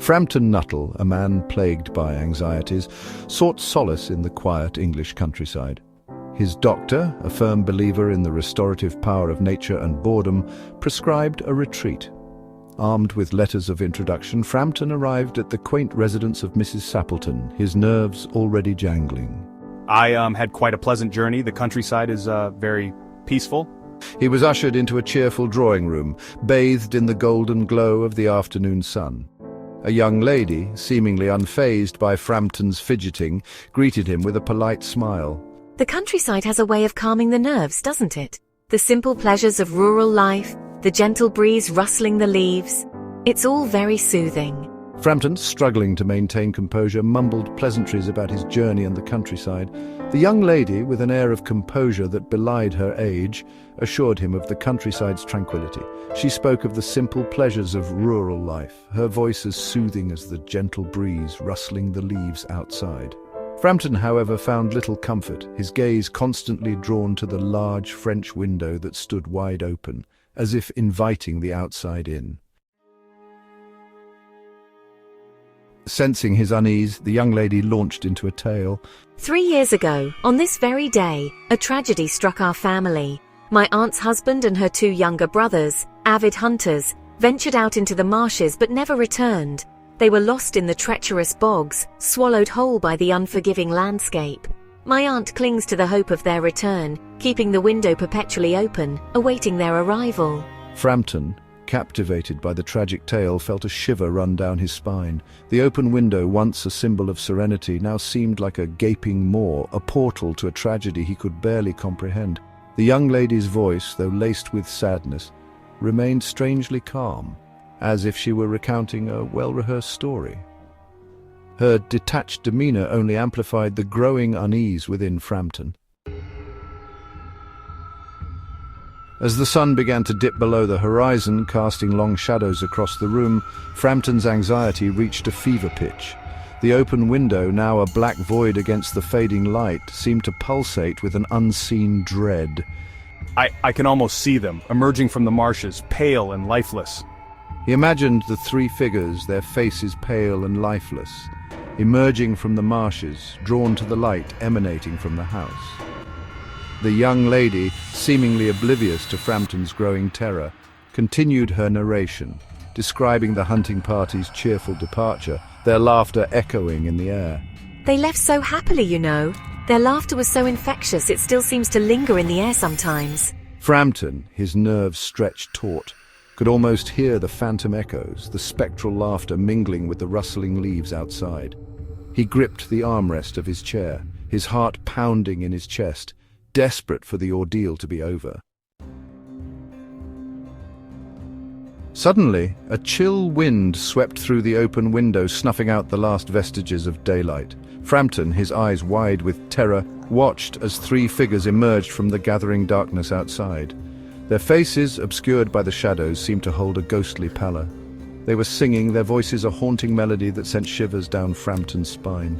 Framton Nuttel, a man plagued by anxieties, sought solace in the quiet English countryside. His doctor, a firm believer in the restorative power of nature and boredom, prescribed a retreat. Armed with letters of introduction, Framton arrived at the quaint residence of Mrs. Sappleton, his nerves already jangling. I had quite a pleasant journey. The countryside is very peaceful. He was ushered into a cheerful drawing room, bathed in the golden glow of the afternoon sun. A young lady, seemingly unfazed by Framton's fidgeting, greeted him with a polite smile. The countryside has a way of calming the nerves, doesn't it? The simple pleasures of rural life, the gentle breeze rustling the leaves. It's all very soothing. Framton, struggling to maintain composure, mumbled pleasantries about his journey in the countryside. The young lady, with an air of composure that belied her age, assured him of the countryside's tranquility. She spoke of the simple pleasures of rural life, her voice as soothing as the gentle breeze rustling the leaves outside. Framton, however, found little comfort, his gaze constantly drawn to the large French window that stood wide open, as if inviting the outside in. Sensing his unease, the young lady launched into a tale. 3 years ago, on this very day, a tragedy struck our family. My aunt's husband and her 2 younger brothers, avid hunters, ventured out into the marshes but never returned. They were lost in the treacherous bogs, swallowed whole by the unforgiving landscape. My aunt clings to the hope of their return, keeping the window perpetually open, awaiting their arrival. Framton, captivated by the tragic tale, felt a shiver run down his spine. The open window, once a symbol of serenity, now seemed like a gaping maw, a portal to a tragedy he could barely comprehend. The young lady's voice, though laced with sadness, remained strangely calm, as if she were recounting a well-rehearsed story. Her detached demeanor only amplified the growing unease within Framton. As the sun began to dip below the horizon, casting long shadows across the room, Framton's anxiety reached a fever pitch. The open window, now a black void against the fading light, seemed to pulsate with an unseen dread. I can almost see them, emerging from the marshes, pale and lifeless. He imagined the 3 figures, their faces pale and lifeless, emerging from the marshes, drawn to the light emanating from the house. The young lady, seemingly oblivious to Framton's growing terror, continued her narration, describing the hunting party's cheerful departure, their laughter echoing in the air. They left so happily, you know. Their laughter was so infectious it still seems to linger in the air sometimes. Framton, his nerves stretched taut, could almost hear the phantom echoes, the spectral laughter mingling with the rustling leaves outside. He gripped the armrest of his chair, his heart pounding in his chest, desperate for the ordeal to be over. Suddenly, a chill wind swept through the open window, snuffing out the last vestiges of daylight. Framton, his eyes wide with terror, watched as 3 figures emerged from the gathering darkness outside. Their faces, obscured by the shadows, seemed to hold a ghostly pallor. They were singing, their voices a haunting melody that sent shivers down Framton's spine.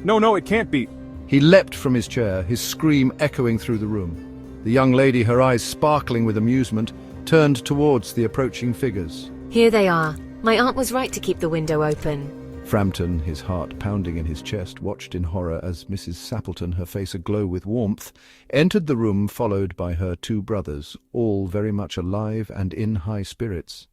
No, it can't be. He leapt from his chair, his scream echoing through the room. The young lady, her eyes sparkling with amusement, turned towards the approaching figures. Here they are. My aunt was right to keep the window open. Framton, his heart pounding in his chest, watched in horror as Mrs. Sappleton, her face aglow with warmth, entered the room followed by her 2 brothers, all very much alive and in high spirits.